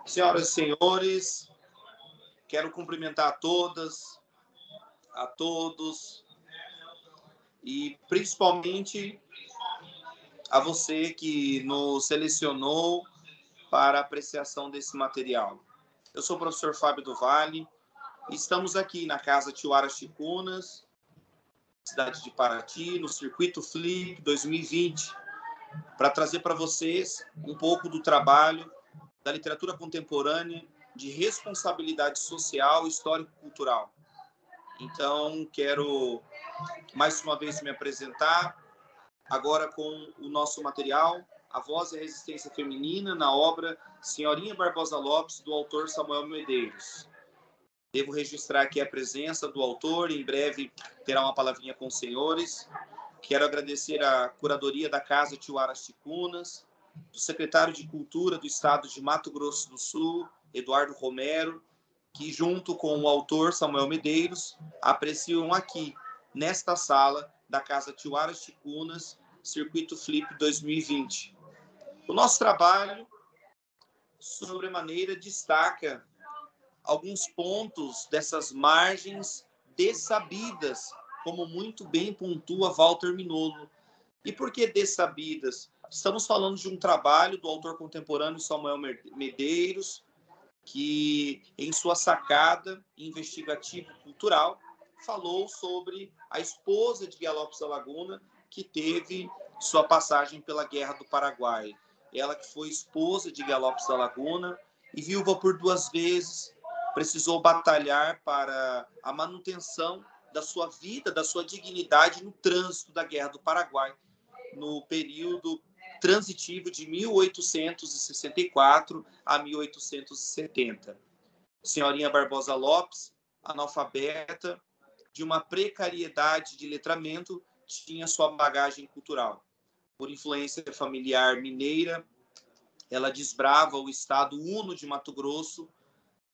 Senhoras e senhores, quero cumprimentar a todas, a todos e principalmente a você que nos selecionou para a apreciação desse material. Eu sou o professor Fábio do Vale e estamos aqui na Casa Tiwara Chicunas, cidade de Paraty, no Circuito Flip 2020, para trazer para vocês um pouco do trabalho da literatura contemporânea de responsabilidade social e histórico-cultural. Então, quero mais uma vez me apresentar, agora com o nosso material, A Voz e a Resistência Feminina, na obra Senhorinha Barbosa Lopes, do autor Samuel Medeiros. Devo registrar aqui a presença do autor, em breve terá uma palavrinha com os senhores. Quero agradecer a curadoria da Casa Tiwara Chicunas, do secretário de Cultura do Estado de Mato Grosso do Sul, Eduardo Romero, que junto com o autor Samuel Medeiros apreciam aqui, nesta sala da Casa Tiwara Chicunas, Circuito Flip 2020. O nosso trabalho, sobremaneira, destaca alguns pontos dessas margens dessabidas, como muito bem pontua Walter Mignolo. E por que dessabidas? Estamos falando de um trabalho do autor contemporâneo Samuel Medeiros, que, em sua sacada investigativa e cultural, falou sobre a esposa de Guiá Lopes da Laguna, que teve sua passagem pela Guerra do Paraguai. Ela que foi esposa de Guiá Lopes da Laguna e viúva por 2 vezes, precisou batalhar para a manutenção da sua vida, da sua dignidade no trânsito da Guerra do Paraguai, no período transitivo de 1864 a 1870. Senhorinha Barbosa Lopes, analfabeta, de uma precariedade de letramento, tinha sua bagagem cultural. Por influência familiar mineira, ela desbrava o estado uno de Mato Grosso,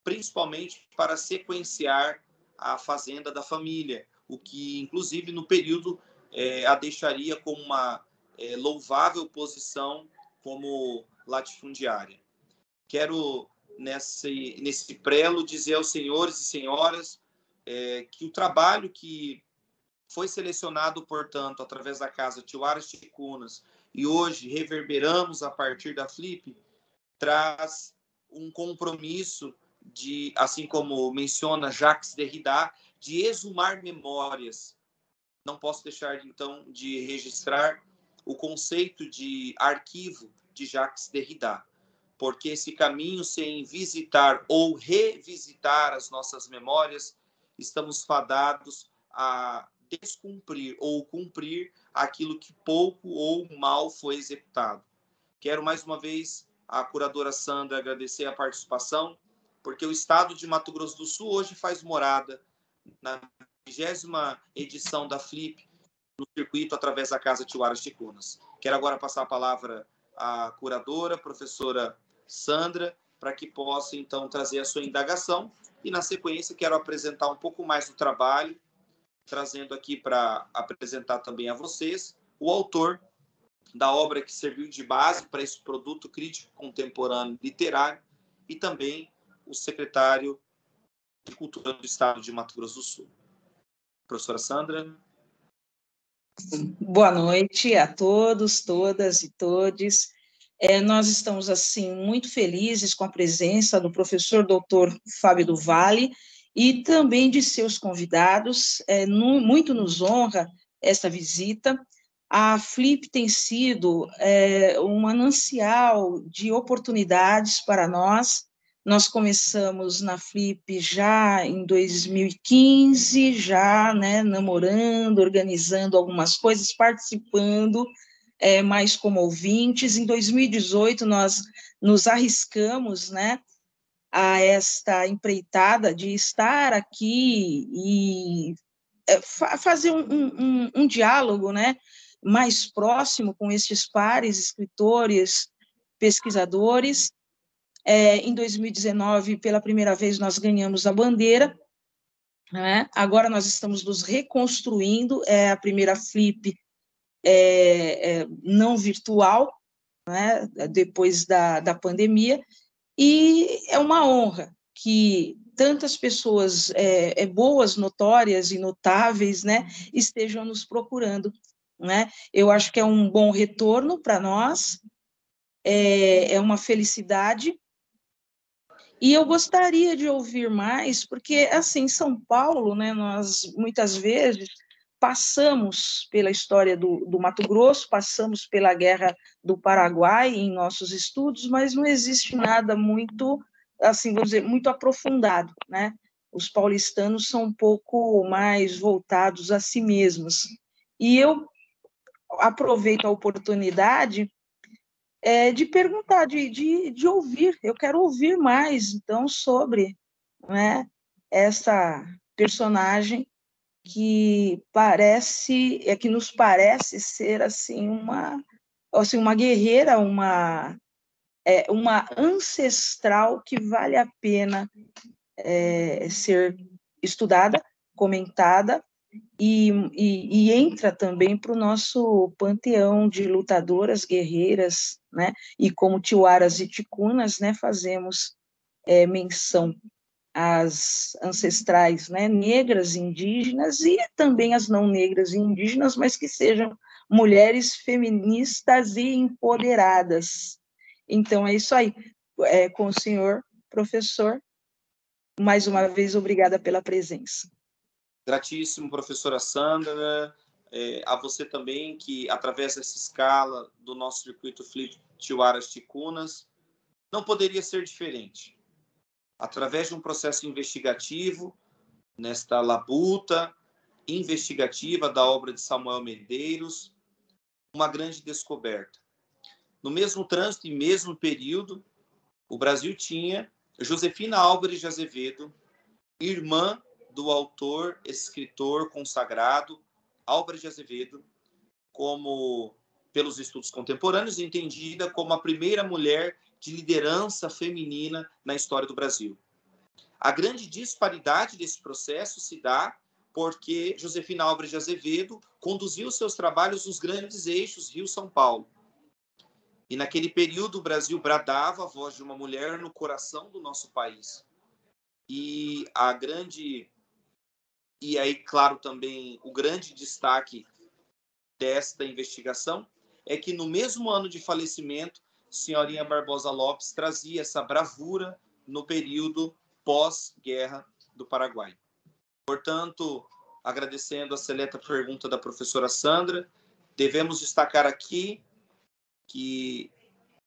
principalmente para sequenciar a fazenda da família, o que, inclusive, no período, a deixaria com uma louvável posição como latifundiária. Quero, nesse prelo, dizer aos senhores e senhoras que o trabalho que foi selecionado, portanto, através da Casa Tiwara Chicunas, e hoje reverberamos a partir da Flip, traz um compromisso de, assim como menciona Jacques Derrida, de exumar memórias. Não posso deixar, então, de registrar o conceito de arquivo de Jacques Derrida, porque esse caminho sem visitar ou revisitar as nossas memórias, estamos fadados a descumprir ou cumprir aquilo que pouco ou mal foi executado. Quero mais uma vez a curadora Sandra agradecer a participação, porque o Estado de Mato Grosso do Sul hoje faz morada na 20ª edição da Flip, no circuito através da Casa Tiwara Chicunas. Quero agora passar a palavra à curadora, professora Sandra, para que possa, então, trazer a sua indagação. E, na sequência, quero apresentar um pouco mais do trabalho, trazendo aqui para apresentar também a vocês o autor da obra que serviu de base para esse produto crítico contemporâneo literário e também o secretário de Cultura do Estado de Mato Grosso do Sul. Professora Sandra. Boa noite a todos, todas e todes. Nós estamos, assim, muito felizes com a presença do professor doutor Fábio do Vale e também de seus convidados. Muito nos honra esta visita. A Flip tem sido um manancial de oportunidades para nós. Nós começamos na Flip já em 2015, já, né, namorando, organizando algumas coisas, participando, mais como ouvintes. Em 2018, nós nos arriscamos, né, a esta empreitada de estar aqui e fazer um diálogo, né, mais próximo com estes pares, escritores, pesquisadores. Em 2019, pela primeira vez, nós ganhamos a bandeira, né? Agora nós estamos nos reconstruindo, a primeira Flip não virtual, né? Depois da pandemia, E é uma honra que tantas pessoas boas, notórias e notáveis, né, estejam nos procurando, né? Eu acho que é um bom retorno para nós, é uma felicidade, e eu gostaria de ouvir mais, porque, assim, em São Paulo, né, nós muitas vezes passamos pela história do Mato Grosso, passamos pela Guerra do Paraguai em nossos estudos, mas não existe nada muito, assim, vamos dizer, muito aprofundado, né? Os paulistanos são um pouco mais voltados a si mesmos. E eu aproveito a oportunidade de perguntar, de ouvir. Eu quero ouvir mais, então, sobre, né, essa personagem que nos parece ser assim uma guerreira, uma ancestral que vale a pena ser estudada, comentada, e entra também para o nosso panteão de lutadoras, guerreiras, né? E como tiuaras e ticunas, né, fazemos menção às ancestrais, né, negras, indígenas, e também as não negras e indígenas, mas que sejam mulheres feministas e empoderadas. Então, é isso aí. Com o senhor, professor, mais uma vez, obrigada pela presença. Gratíssimo, professora Sandra, a você também, que através dessa escala do nosso circuito Flip Tiuaras Ticunas, não poderia ser diferente. Através de um processo investigativo, nesta labuta investigativa da obra de Samuel Medeiros, uma grande descoberta. No mesmo trânsito e mesmo período, o Brasil tinha Josefina Álvares de Azevedo, irmã do autor, escritor consagrado Álvares de Azevedo, como, pelos estudos contemporâneos, entendida como a primeira mulher de liderança feminina na história do Brasil. A grande disparidade desse processo se dá porque Josefina Álvares de Azevedo conduziu seus trabalhos nos grandes eixos Rio-São Paulo. E naquele período o Brasil bradava a voz de uma mulher no coração do nosso país. E aí, claro, também o grande destaque desta investigação é que no mesmo ano de falecimento, senhorinha Barbosa Lopes trazia essa bravura no período pós-guerra do Paraguai. Portanto, agradecendo a seleta pergunta da professora Sandra, devemos destacar aqui que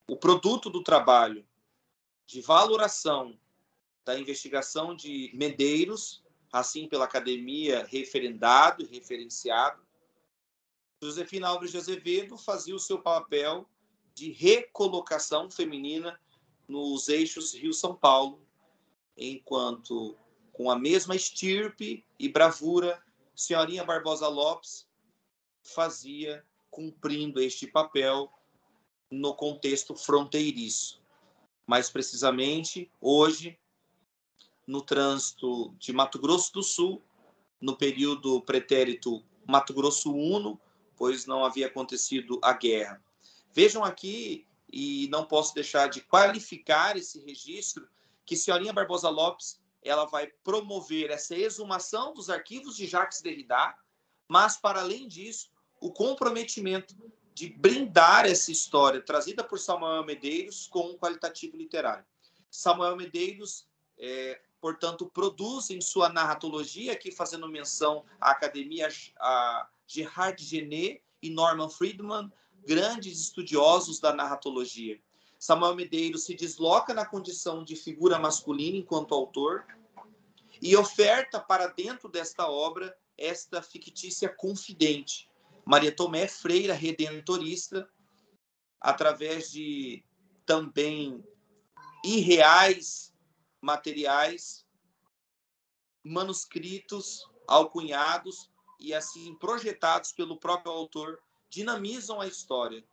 o produto do trabalho de valoração da investigação de Medeiros, assim pela academia referendado e referenciado, Josefina Álvares de Azevedo fazia o seu papel de recolocação feminina nos eixos Rio-São Paulo, enquanto, com a mesma estirpe e bravura, senhorinha Barbosa Lopes fazia, cumprindo este papel no contexto fronteiriço. Mais precisamente, hoje, no trânsito de Mato Grosso do Sul, no período pretérito Mato Grosso I, pois não havia acontecido a guerra. Vejam aqui, e não posso deixar de qualificar esse registro, que senhorinha Barbosa Lopes ela vai promover essa exumação dos arquivos de Jacques Derrida, mas, para além disso, o comprometimento de brindar essa história trazida por Samuel Medeiros com um qualitativo literário. Samuel Medeiros, portanto, produz em sua narratologia, aqui fazendo menção à academia, a Gerard Genet e Norman Friedman, grandes estudiosos da narratologia. Samuel Medeiros se desloca na condição de figura masculina enquanto autor e oferta para dentro desta obra esta fictícia confidente, Maria Tomé, freira redentorista, através de também irreais materiais, manuscritos alcunhados e assim projetados pelo próprio autor, dinamizam a história.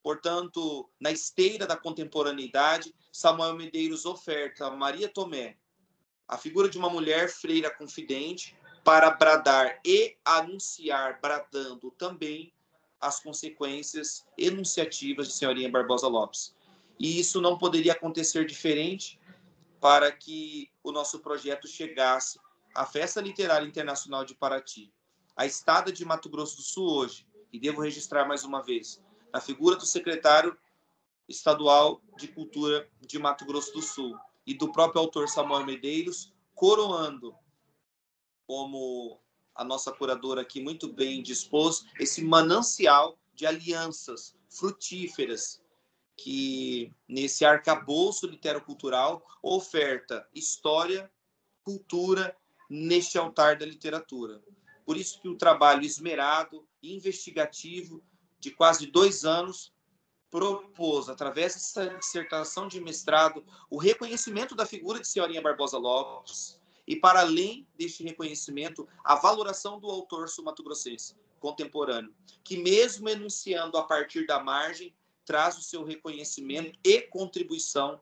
Portanto, na esteira da contemporaneidade, Samuel Medeiros oferta a Maria Tomé a figura de uma mulher freira confidente para bradar e anunciar, bradando também as consequências enunciativas de senhorinha Barbosa Lopes. E isso não poderia acontecer diferente para que o nosso projeto chegasse à Festa Literária Internacional de Paraty. A Estada de Mato Grosso do Sul hoje, e devo registrar mais uma vez, na figura do secretário estadual de Cultura de Mato Grosso do Sul e do próprio autor Samuel Medeiros, coroando, como a nossa curadora aqui muito bem dispôs, esse manancial de alianças frutíferas que, nesse arcabouço litero-cultural, oferta história, cultura, neste altar da literatura. Por isso que o trabalho esmerado e investigativo de quase 2 anos propôs, através dessa dissertação de mestrado, o reconhecimento da figura de Senhorinha Barbosa Lopes e, para além deste reconhecimento, a valoração do autor sul-mato-grossense contemporâneo, que, mesmo enunciando a partir da margem, traz o seu reconhecimento e contribuição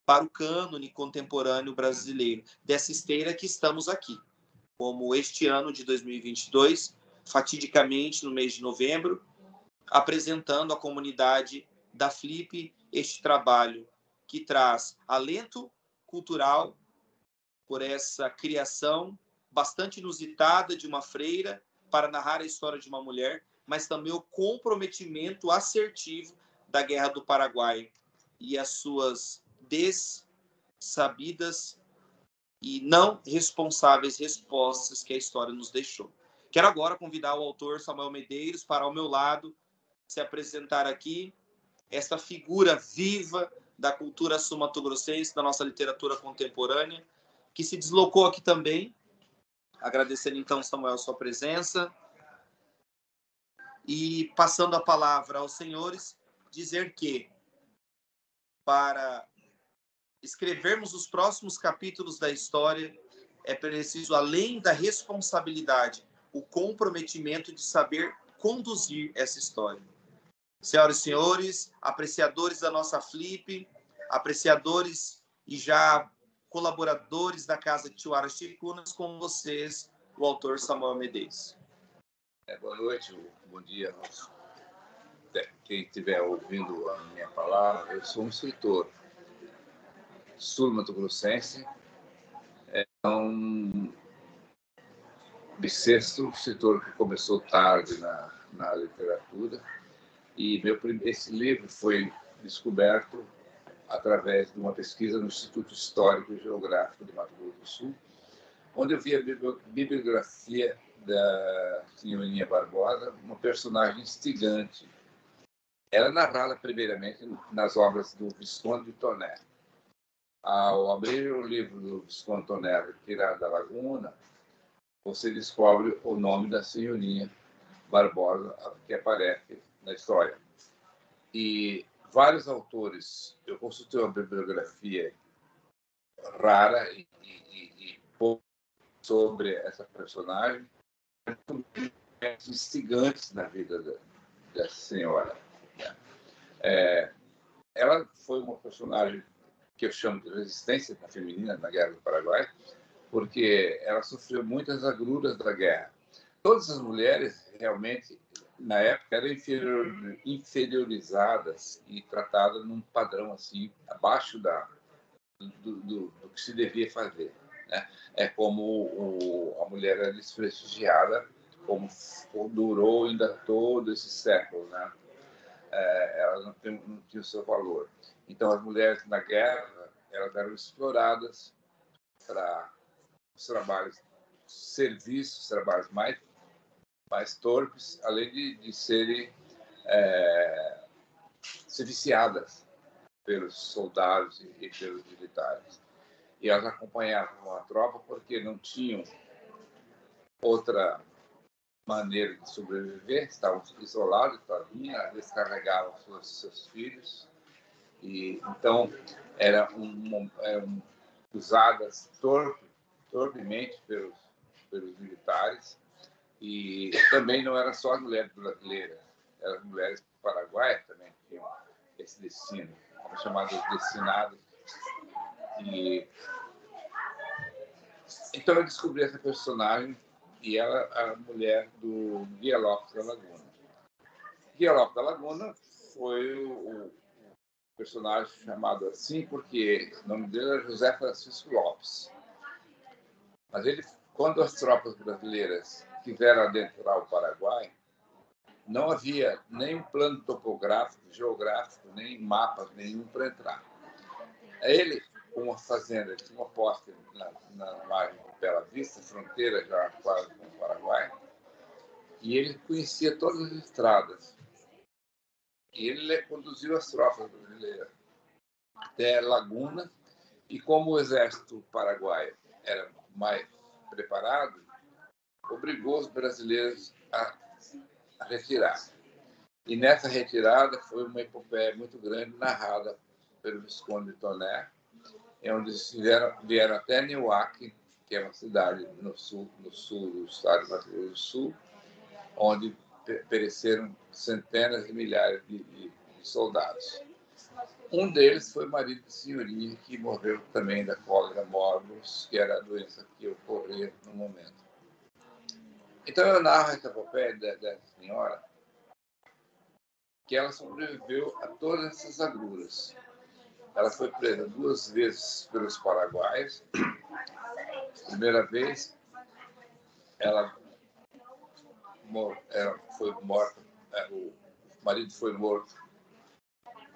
para o cânone contemporâneo brasileiro, dessa esteira que estamos aqui. Como este ano de 2022, fatidicamente no mês de novembro, apresentando à comunidade da Flip este trabalho que traz alento cultural por essa criação bastante inusitada de uma freira para narrar a história de uma mulher, mas também o comprometimento assertivo da Guerra do Paraguai e as suas sabidas e não responsáveis respostas que a história nos deixou. Quero agora convidar o autor Samuel Medeiros para, ao meu lado, se apresentar aqui, esta figura viva da cultura sul-mato-grossense, da nossa literatura contemporânea, que se deslocou aqui também. Agradecendo, então, Samuel, sua presença. E, passando a palavra aos senhores, dizer que, para escrevermos os próximos capítulos da história, é preciso, além da responsabilidade, o comprometimento de saber conduzir essa história. Senhoras e senhores, apreciadores da nossa Flip, apreciadores e já colaboradores da Casa de Tiuara Chicunas, com vocês, o autor Samuel Medeiros. Boa noite, bom dia. Quem estiver ouvindo a minha palavra, eu sou um escritor sul-mato-grossense, um bissexto escritor que começou tarde na literatura, e esse livro foi descoberto através de uma pesquisa no Instituto Histórico e Geográfico de Mato Grosso do Sul, onde eu vi a bibliografia da Senhorinha Barbosa, uma personagem instigante. Ela é narrada primeiramente nas obras do Visconde de Toné. Ao abrir o livro do Visconde Toné, Tirada da Laguna, você descobre o nome da Senhorinha Barbosa que aparece na história. E vários autores, eu consultei uma bibliografia rara e sobre essa personagem, instigantes na vida dessa senhora. Ela foi uma personagem que eu chamo de resistência feminina na Guerra do Paraguai, porque ela sofreu muitas agruras da guerra. Todas as mulheres, realmente, na época, eram inferiorizadas e tratadas num padrão assim, abaixo do que se devia fazer, né? É como a mulher era desprestigiada, como durou ainda todo esse século, né? Ela não tinha o seu valor. Então, as mulheres na guerra, elas eram exploradas para os trabalhos, serviços, trabalhos mais torpes, além de serem viciadas pelos soldados e pelos militares. E elas acompanhavam a tropa porque não tinham outra maneira de sobreviver, estavam isolados, sozinhas, descarregavam seus filhos. E então eram usadas torpemente pelos militares. E também não eram só as mulheres brasileiras, eram as mulheres paraguaias também que tinham esse destino, chamadas destinadas. E então eu descobri essa personagem, e ela é a mulher do Guia Lopes da Laguna. Guia Lopes da Laguna foi personagem chamado assim porque o nome dele era José Francisco Lopes. Mas ele, quando as tropas brasileiras quiseram adentrar o Paraguai, não havia nem um plano topográfico, geográfico, nem mapas nenhum para entrar. Ele, com uma fazenda, ele tinha uma posse na margem de Bela Vista, fronteira já quase com o Paraguai, e ele conhecia todas as estradas. E ele conduziu as tropas brasileiras até Laguna, e como o exército paraguaio era mais preparado, obrigou os brasileiros a retirar. E nessa retirada foi uma epopeia muito grande, narrada pelo Visconde de Toné, onde eles vieram até Niuaque, que é uma cidade no sul do estado do Mato Grosso do Sul, onde pereceram centenas de milhares de soldados. Um deles foi o marido de senhoria, que morreu também da cólera morbus, que era a doença que ocorria no momento. Então eu narro essa epopeia dessa senhora, que ela sobreviveu a todas essas agruras. Ela foi presa 2 vezes pelos paraguaios. Primeira vez, ela foi morta, o marido foi morto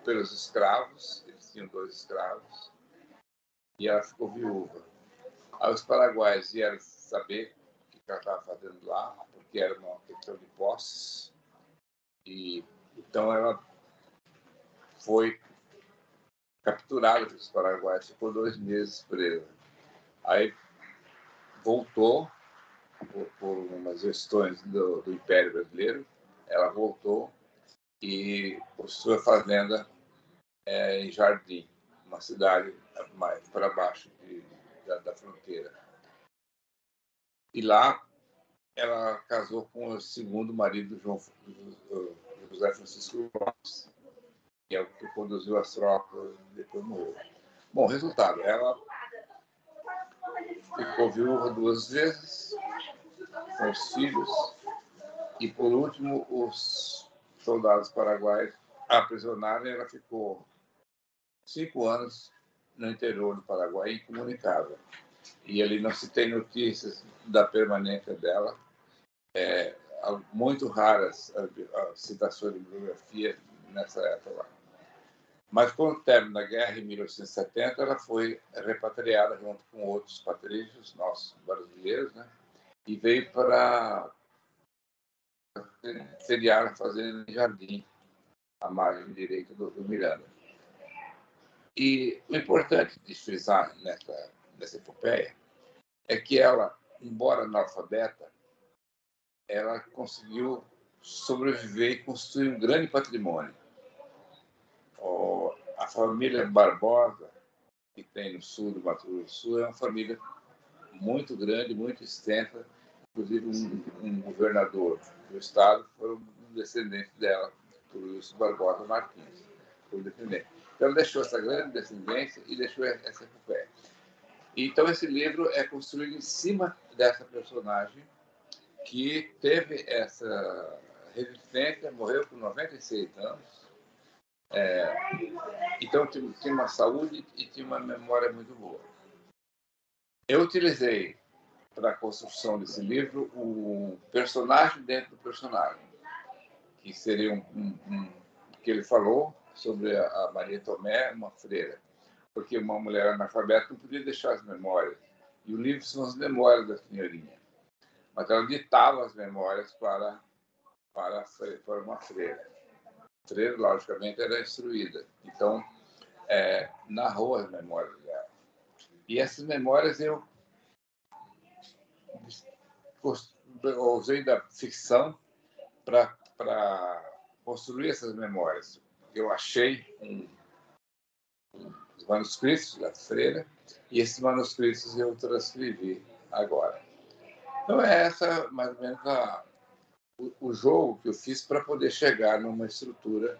pelos escravos, eles tinham 2 escravos, e ela ficou viúva. Aí os paraguaios vieram saber o que ela estava fazendo lá, porque era uma questão de posses, e então ela foi capturada pelos paraguaios, ficou 2 meses presa. Aí voltou, por umas questões do Império Brasileiro, ela voltou e construiu a fazenda em Jardim, uma cidade mais para baixo da fronteira. E lá ela casou com o segundo marido, José Francisco Lopes, que é o que conduziu as tropas e depois morreu. Bom, resultado, ela ficou viúva 2 vezes, com os filhos, e por último os soldados paraguaios a aprisionaram, e ela ficou 5 anos no interior do Paraguai, incomunicável. E ali não se tem notícias da permanência dela. Muito raras as citações de bibliografia nessa época lá. Mas, com o término da guerra, em 1870, ela foi repatriada junto com outros patrícios nossos brasileiros, né? E veio para sediar a fazenda em Jardim, à margem direita do Miranda. E o importante de frisar nessa epopeia é que ela, embora analfabeta, ela conseguiu sobreviver e construir um grande patrimônio. A família Barbosa, que tem no sul do Mato Grosso do Sul, é uma família muito grande, muito extensa. Inclusive, um governador do estado foi um descendente dela, por Wilson Barbosa Martins, foi descendente. Então, ela deixou essa grande descendência e deixou essa epopeia. Então, esse livro é construído em cima dessa personagem que teve essa resistência, morreu com 96 anos. Então, tinha uma saúde e tinha uma memória muito boa. Eu utilizei, para a construção desse livro, o personagem dentro do personagem, que seria que ele falou sobre a Maria Tomé, uma freira, porque uma mulher analfabeta não podia deixar as memórias. E o livro são as memórias da senhorinha. Mas ela ditava as memórias para uma freira. A freira, logicamente, era instruída. Então, narrou as memórias dela. E essas memórias eu usei da ficção para construir essas memórias. Eu achei os manuscritos da freira, e esses manuscritos eu transcrevi agora. Então, essa mais ou menos o jogo que eu fiz para poder chegar numa estrutura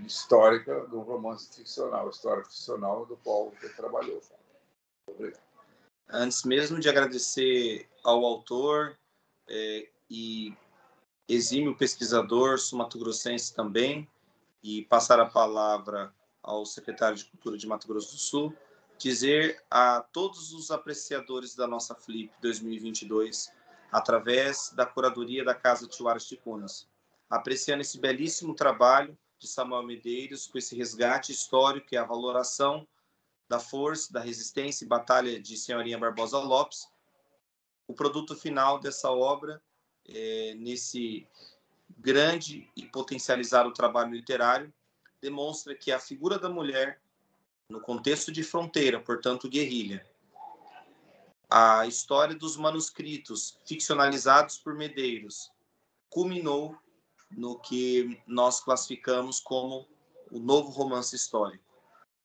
histórica do romance ficcional, história ficcional do qual você trabalhou. Obrigado. Antes mesmo de agradecer ao autor e exímio pesquisador sul-mato-grossense também, e passar a palavra ao secretário de Cultura de Mato Grosso do Sul, dizer a todos os apreciadores da nossa Flip 2022, através da curadoria da Casa Tiwaras Ticunas, apreciando esse belíssimo trabalho de Samuel Medeiros, com esse resgate histórico e a valoração da força, da resistência e batalha de Senhorinha Barbosa Lopes, o produto final dessa obra, nesse grande e potencializado trabalho literário, demonstra que a figura da mulher, no contexto de fronteira, portanto guerrilha, a história dos manuscritos ficcionalizados por Medeiros culminou no que nós classificamos como o novo romance histórico,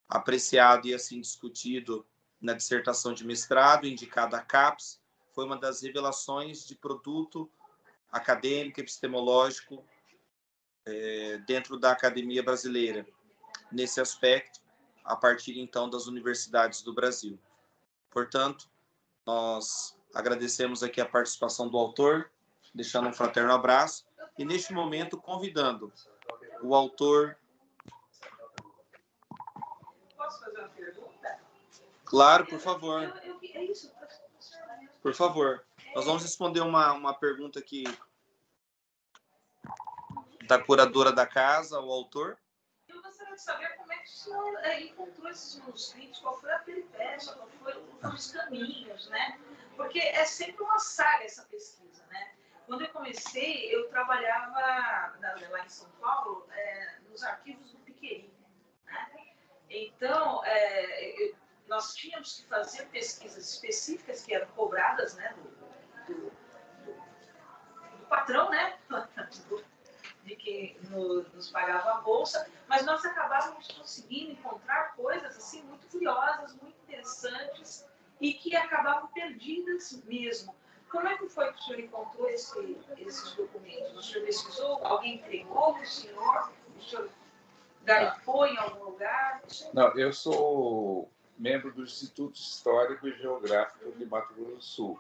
apreciado e assim discutido na dissertação de mestrado, indicada à CAPES, foi uma das revelações de produto acadêmico, epistemológico, dentro da academia brasileira, nesse aspecto, a partir então das universidades do Brasil. Portanto, nós agradecemos aqui a participação do autor, deixando um fraterno abraço, e neste momento convidando o autor... Posso fazer uma pergunta? Claro, por favor. Por favor. Nós vamos responder uma pergunta aqui da curadora da casa, o autor. Eu gostaria de saber como é que o senhor encontrou esses manuscritos, qual foi a peripécia, qual foram os caminhos, né? Porque é sempre uma saga essa pesquisa, né? Quando eu comecei, eu trabalhava lá em São Paulo, nos arquivos do Piqueri, né? Então, nós tínhamos que fazer pesquisas específicas que eram cobradas, né, do patrão, né? De que nos pagava a bolsa, mas nós acabávamos conseguindo encontrar coisas assim muito curiosas, muito interessantes e que acabavam perdidas mesmo. Como é que foi que o senhor encontrou esses documentos? O senhor pesquisou? Alguém entregou para o senhor? O senhor garimpou em algum lugar? Não, eu sou membro do Instituto Histórico e Geográfico de Mato Grosso do Sul.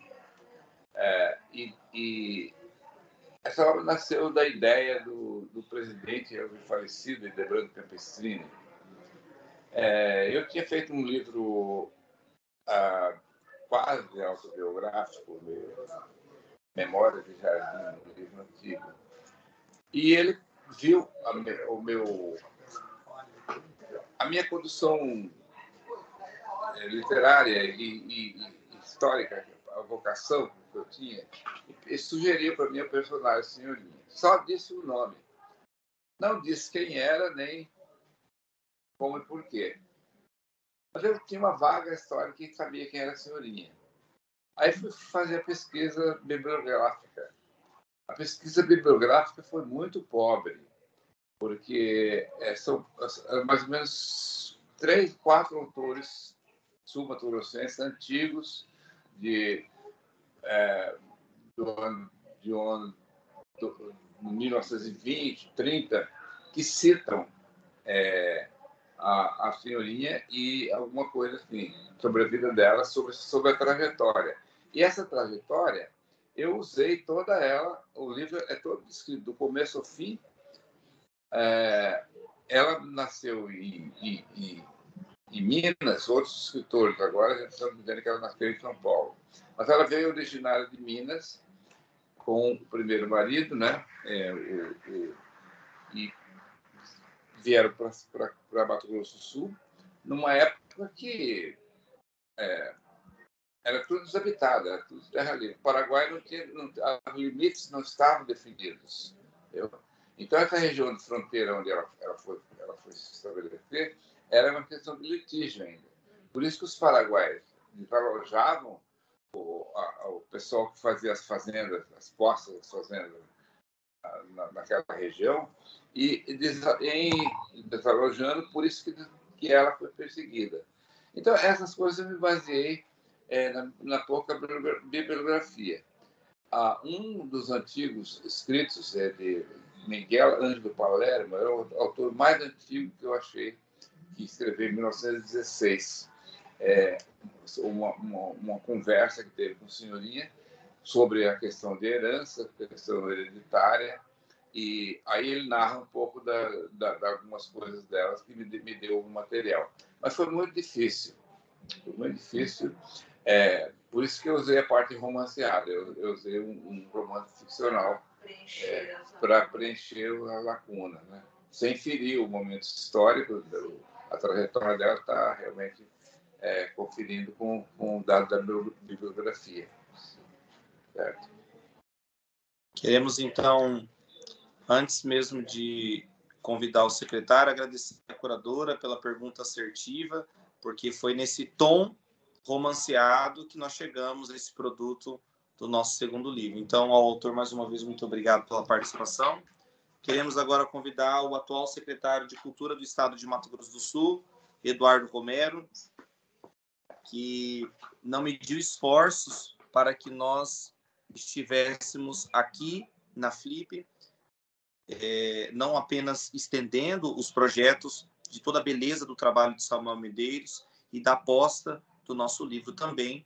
Essa obra nasceu da ideia do presidente falecido, Ildebrando Campestrini. Eu tinha feito um livro quase autobiográfico, Memórias de Jardim, um livro antigo. E ele viu a minha condução literária e histórica, a vocação que eu tinha, e sugeriu para mim o personagem Senhorinha. Só disse o nome. Não disse quem era, nem como e porquê. Mas eu tinha uma vaga histórica e sabia quem era a Senhorinha. Aí fui fazer a pesquisa bibliográfica. A pesquisa bibliográfica foi muito pobre, porque são mais ou menos 3, 4 autores sul-mato-grossenses antigos do ano 1920, 30, que citam a senhorinha e alguma coisa assim sobre a vida dela, sobre a trajetória. E essa trajetória, eu usei toda ela, o livro é todo descrito, do começo ao fim. Ela nasceu em Minas, outros escritores agora já estão dizendo que ela nasceu em São Paulo. Mas ela veio originária de Minas, com o primeiro marido, né? E vieram para Mato Grosso do Sul, numa época que era tudo desabitado, era tudo terra livre. O Paraguai os limites não estavam definidos. Entendeu? Então, essa região de fronteira onde ela foi se estabelecer era uma questão de litígio ainda. Por isso que os paraguaios desalojavam o pessoal que fazia as fazendas, as postas das fazendas naquela região, e desalojando, por isso que ela foi perseguida. Então, essas coisas eu me baseei na pouca bibliografia. Um dos antigos escritos é de Miguel Ângelo Palermo, é o autor mais antigo que eu achei, que escreveu em 1916. Uma conversa que teve com a senhorinha sobre a questão de herança, a questão hereditária, E aí ele narra um pouco de algumas coisas delas que me deu o material. Mas foi muito difícil. Foi muito difícil. Por isso que eu usei a parte romanceada. Eu usei um romance ficcional para preencher a lacuna, né? Sem ferir o momento histórico. A trajetória dela está realmente conferindo com o dado da bibliografia. Certo? Queremos, então, antes mesmo de convidar o secretário, agradecer a curadora pela pergunta assertiva, porque foi nesse tom romanceado que nós chegamos a esse produto do nosso segundo livro. Então, ao autor, mais uma vez, muito obrigado pela participação. Queremos agora convidar o atual secretário de Cultura do Estado de Mato Grosso do Sul, Eduardo Romero, que não mediu esforços para que nós estivéssemos aqui na Flip, não apenas estendendo os projetos de toda a beleza do trabalho de Samuel Medeiros e da aposta do nosso livro também,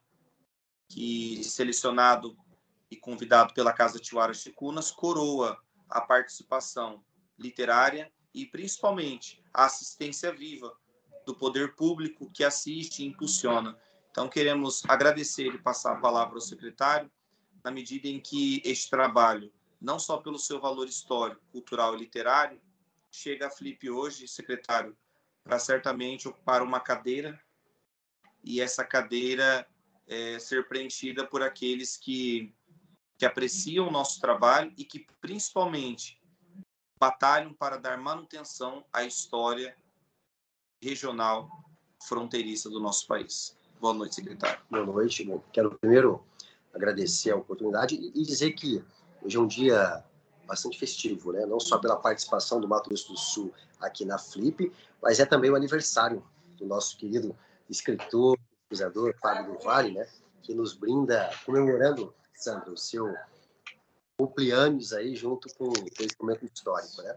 que, selecionado e convidado pela Casa Tiwara Chicunas, coroa a participação literária e, principalmente, a assistência viva do poder público que assiste e impulsiona. Então, queremos agradecer e passar a palavra ao secretário, na medida em que este trabalho, não só pelo seu valor histórico, cultural e literário, chega à Flip hoje, secretário, para certamente ocupar uma cadeira, e essa cadeira ser preenchida por aqueles que apreciam o nosso trabalho e que, principalmente, batalham para dar manutenção à história regional fronteiriça do nosso país. Boa noite, secretário. Boa noite. Bom, quero primeiro agradecer a oportunidade e dizer que hoje é um dia bastante festivo, né? Não só pela participação do Mato Grosso do Sul aqui na Flip, mas é também o aniversário do nosso querido escritor, pesquisador Fábio do Vale, né? Que nos brinda, comemorando, Sandra, o seu cumpleaños aí junto com esse momento histórico, né?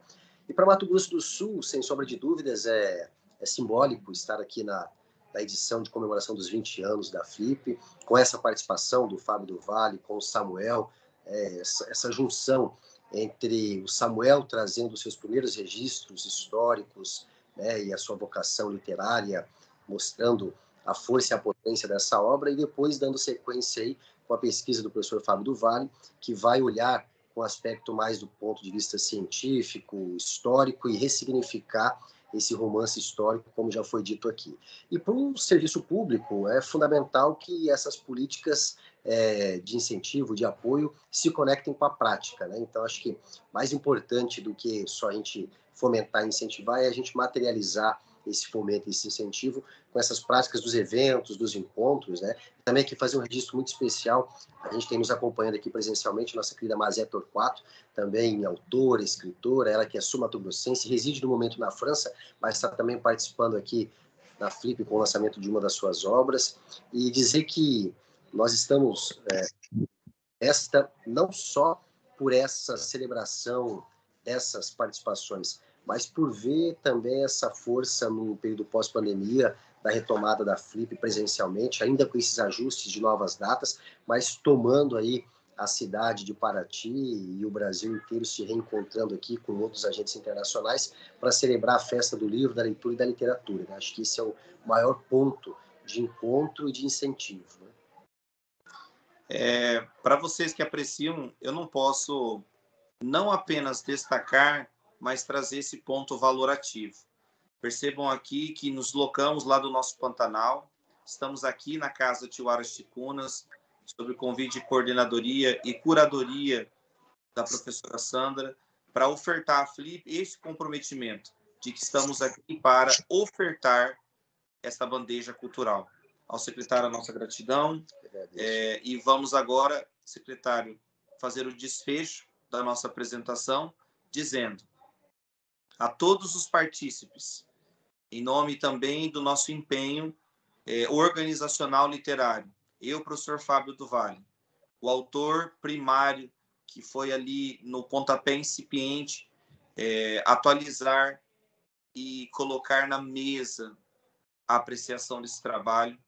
E para Mato Grosso do Sul, sem sombra de dúvidas, é simbólico estar aqui na edição de comemoração dos 20 anos da Flip, com essa participação do Fábio do Vale, com o Samuel, essa junção entre o Samuel trazendo os seus primeiros registros históricos, né, e a sua vocação literária, mostrando a força e a potência dessa obra, e depois dando sequência aí com a pesquisa do professor Fábio do Vale, que vai olhar com um aspecto mais do ponto de vista científico, histórico, e ressignificar esse romance histórico, como já foi dito aqui. E para o serviço público, é fundamental que essas políticas de incentivo, de apoio, se conectem com a prática, né? Então, acho que mais importante do que só a gente fomentar e incentivar é a gente materializar esse fomento, esse incentivo, com essas práticas dos eventos, dos encontros, né? Também aqui fazer um registro muito especial, a gente tem nos acompanhando aqui presencialmente, nossa querida Mazé Torquato, também autora, escritora, ela que é sul-mato-grossense, reside no momento na França, mas está também participando aqui na Flip com o lançamento de uma das suas obras, e dizer que nós estamos não só por essa celebração dessas participações, mas por ver também essa força no período pós-pandemia, da retomada da Flip presencialmente, ainda com esses ajustes de novas datas, mas tomando aí a cidade de Paraty e o Brasil inteiro se reencontrando aqui com outros agentes internacionais para celebrar a festa do livro, da leitura e da literatura, né? Acho que esse é o maior ponto de encontro e de incentivo, né? Para vocês que apreciam, eu não posso não apenas destacar, mas trazer esse ponto valorativo. Percebam aqui que nos locamos lá do nosso Pantanal, estamos aqui na Casa Tiwara Chicunas, sob o convite de coordenadoria e curadoria da professora Sandra, para ofertar à Flip esse comprometimento de que estamos aqui para ofertar essa bandeja cultural. Ao secretário, a nossa gratidão. E vamos agora, secretário, fazer o desfecho da nossa apresentação, dizendo a todos os partícipes, em nome também do nosso empenho organizacional literário, eu, professor Fábio do Vale, o autor primário que foi ali no pontapé incipiente, atualizar e colocar na mesa a apreciação desse trabalho,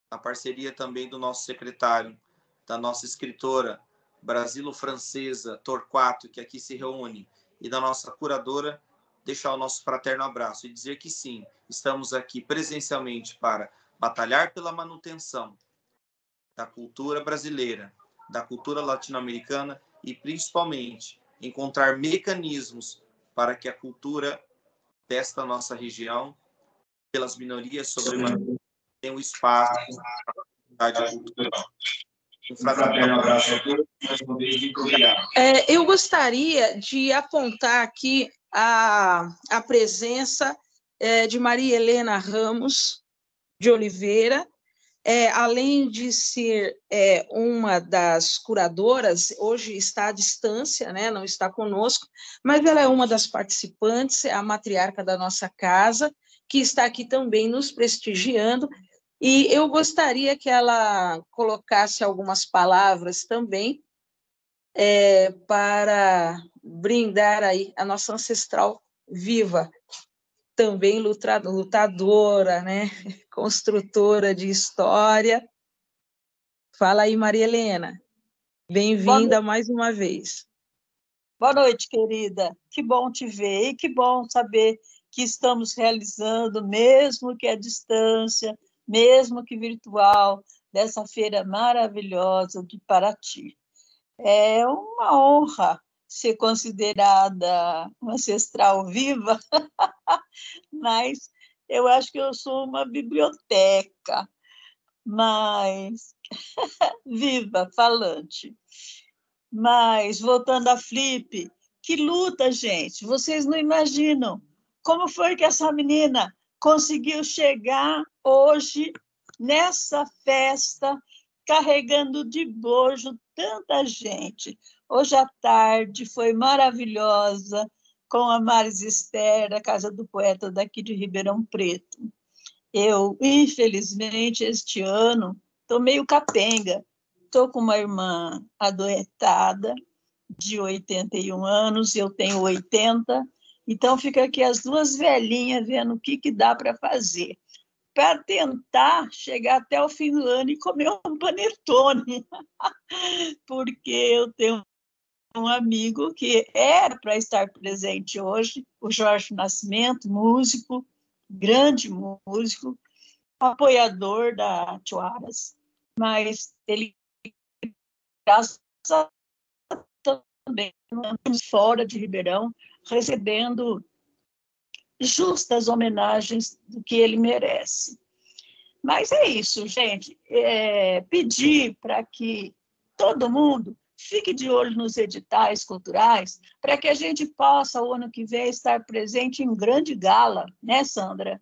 a parceria também do nosso secretário, da nossa escritora brasilo-francesa Torquato, que aqui se reúne, e da nossa curadora, deixar o nosso fraterno abraço e dizer que sim, estamos aqui presencialmente para batalhar pela manutenção da cultura brasileira, da cultura latino-americana e, principalmente, encontrar mecanismos para que a cultura desta nossa região, pelas minorias sobre tenha um espaço para a comunidade cultural. Um fraterno abraço a todos. Mais uma vez, muito obrigado. Eu gostaria de apontar aqui a presença de Maria Helena Ramos de Oliveira, além de ser uma das curadoras, hoje está à distância, né, não está conosco, mas ela é uma das participantes, é a matriarca da nossa casa, que está aqui também nos prestigiando, e eu gostaria que ela colocasse algumas palavras também para brindar aí a nossa ancestral viva, também lutadora, né? Construtora de história. Fala aí, Maria Helena. Bem-vinda mais uma vez. Boa noite, querida. Que bom te ver e que bom saber que estamos realizando, mesmo que à distância, mesmo que virtual, dessa feira maravilhosa de Paraty. É uma honra ser considerada uma ancestral viva, mas eu acho que eu sou uma biblioteca, mas viva, falante. Mas, voltando à Flip, que luta, gente! Vocês não imaginam como foi que essa menina conseguiu chegar hoje nessa festa, carregando de bojo tanta gente. Hoje à tarde foi maravilhosa, com a Maris Esther, da Casa do Poeta daqui de Ribeirão Preto. Eu, infelizmente, este ano, estou meio capenga. Estou com uma irmã adoentada, de 81 anos, eu tenho 80, então fica aqui as duas velhinhas vendo o que dá para fazer, para tentar chegar até o fim do ano e comer um panetone, porque eu tenho um amigo que era para estar presente hoje, o Jorge Nascimento, músico, grande músico, apoiador da Tuaras, mas ele, graças a também fora de Ribeirão, recebendo justas homenagens do que ele merece. Mas é isso, gente. Pedir para que todo mundo fique de olho nos editais culturais, para que a gente possa, o ano que vem, estar presente em grande gala, né, Sandra?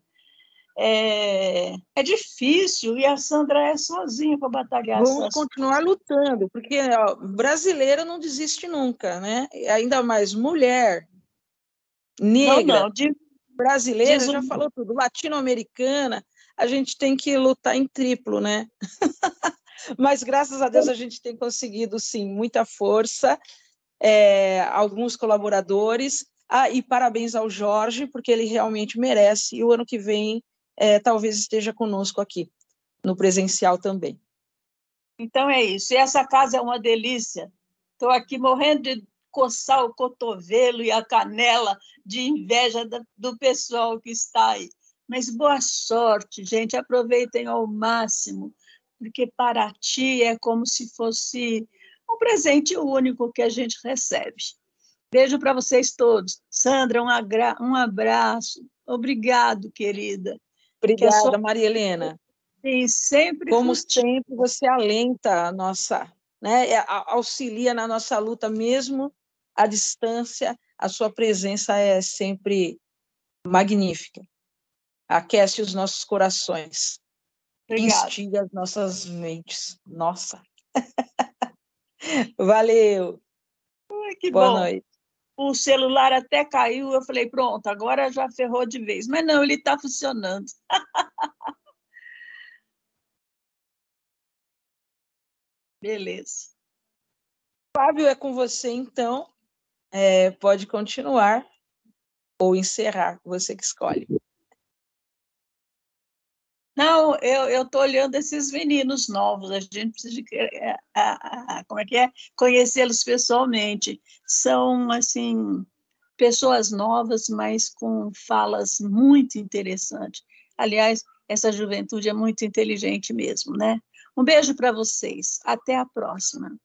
É difícil, e a Sandra é sozinha para batalhar. Vamos continuar lutando, porque brasileira não desiste nunca, né? Ainda mais mulher, negra, brasileira, já falou tudo, latino-americana, a gente tem que lutar em triplo, né? Mas, graças a Deus, a gente tem conseguido, sim, muita força, alguns colaboradores, e parabéns ao Jorge, porque ele realmente merece, e o ano que vem talvez esteja conosco aqui, no presencial também. Então é isso, e essa casa é uma delícia. Estou aqui morrendo de coçar o cotovelo e a canela de inveja do pessoal que está aí. Mas boa sorte, gente, aproveitem ao máximo, porque Paraty é como se fosse um presente único que a gente recebe. Beijo para vocês todos. Sandra, um abraço. Obrigado, querida. Obrigada, Maria Helena. Sim, sempre. Como sempre, você alenta a nossa, né, auxilia na nossa luta, mesmo à distância, a sua presença é sempre magnífica. Aquece os nossos corações, Obrigada. instiga as nossas mentes. Nossa! Valeu! Que boa bom. Noite. O celular até caiu, eu falei, pronto, agora já ferrou de vez. Mas não, ele está funcionando. Beleza. Fábio, é com você, então. Pode continuar ou encerrar, você que escolhe. Não, eu estou olhando esses meninos novos, a gente precisa como é que é? Conhecê-los pessoalmente. São, assim, pessoas novas, mas com falas muito interessantes. Aliás, essa juventude é muito inteligente mesmo, né? Um beijo para vocês. Até a próxima.